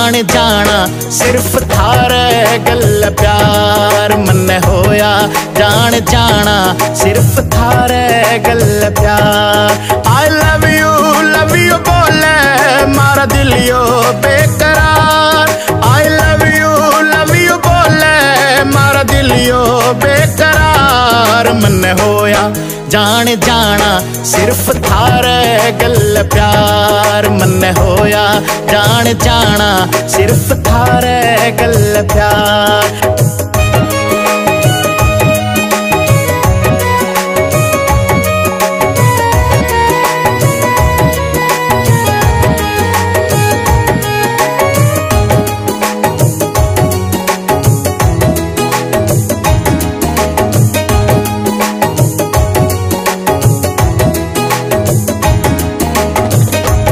जान जाना सिर्फ थारे गल प्यार मन होया जान जाना सिर्फ थारे गल प्यार। आई लव यू बोले मारा दिलियो बेकरार। आई लव यू बोले मारा दिलियो बेकरार मन होया जान जाना सिर्फ थारे गल प्यार मन होया जान जाना सिर्फ थारे गल प्यार।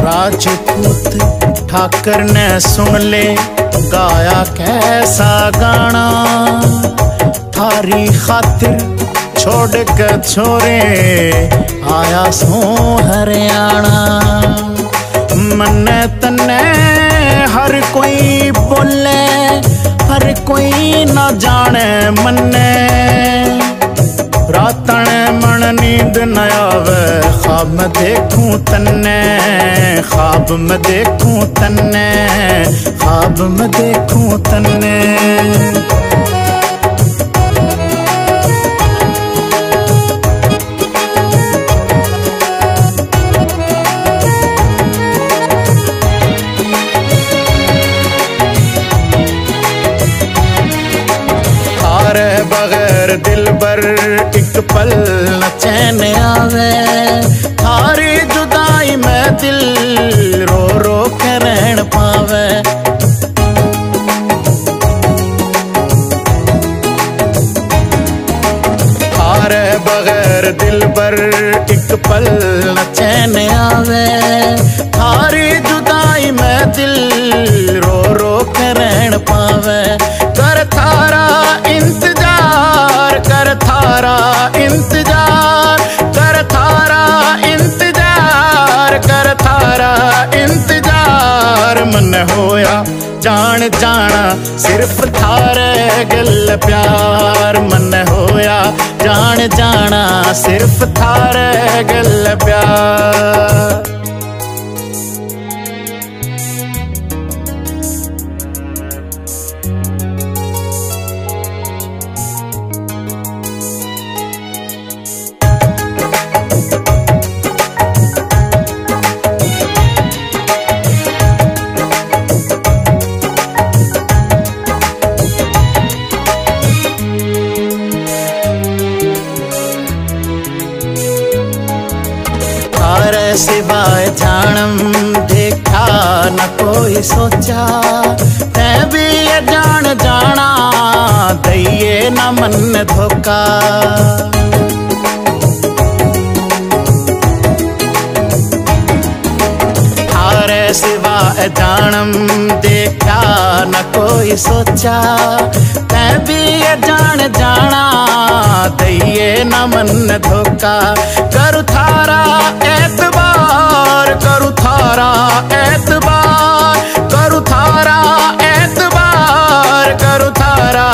राजपूत ठाकर ने सुन ले गाया कैसा गाना। थारी खातिर छोड़ के छोरे आया सो हरियाणा। मन्ने तन्ने हर कोई बोले हर कोई ना जाने मन्ने। रातन मन नींद न आवे ख्वाब में देखूं तन्ने। ख्वाब में देखूं तन्ने ख्वाब में देखूं तन्ने। थारे बगैर दिल बर एक पल न चैन आवे। थारी जुदाई में दिल रो रो के रहन पावे। थारे बगैर दिल बर एक पल न चैन आवे। थारी जुदाई में दिल रो रो के रहन पावे। कर थारा इंतजार कर थारा इंतजार कर थारा इंतजार कर थारा इंतजार मन होया जान जाना सिर्फ थारे गल प्यार मन होया जान जाना सिर्फ थारे गल प्यार। थारे सिवाय जानम देखा न कोई सोचा। मैं भी ये जान जाना दइए न मन धोखा। थारे सिवाय जानम देखा न कोई सोचा। मैं भी ये जान जाना दइए न मन धोखा। करू थारा एतबार करू थारा एतबार करू थारा एतबार करू थारा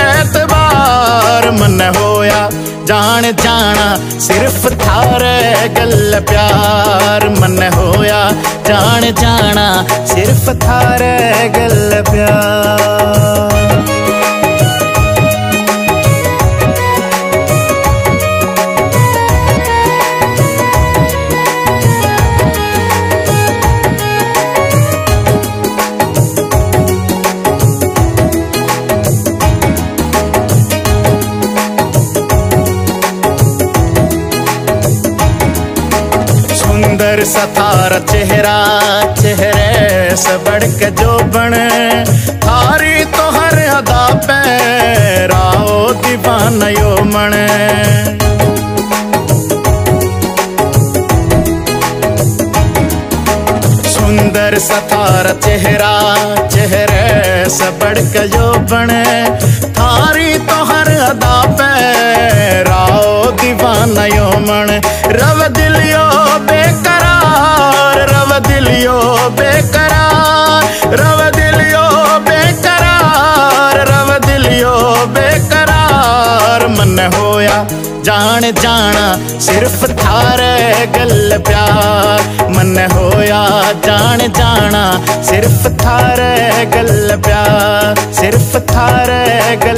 एतबार मन होया जान जाना सिर्फ थारे गल प्यार मन होया जान जाना सिर्फ थारे गल प्यार। सुंदर सा थारा चेहरा चेहरे से बढ़ के जो बन। थारी तो हर अदा पे राओ दीवाना यो मन। सुंदर सा थारा चेहरा चेहरे से बढ़ के जो बन। थारी तो हर अदा पे राओ दीवाना यो मन। रव दिलियो बेकरार रव दिलियो बेकरार रव दिलियो जान जाना सिर्फ थारे गल प्यार मन होया जान जाना सिर्फ थारे गल प्यार सिर्फ थारे गल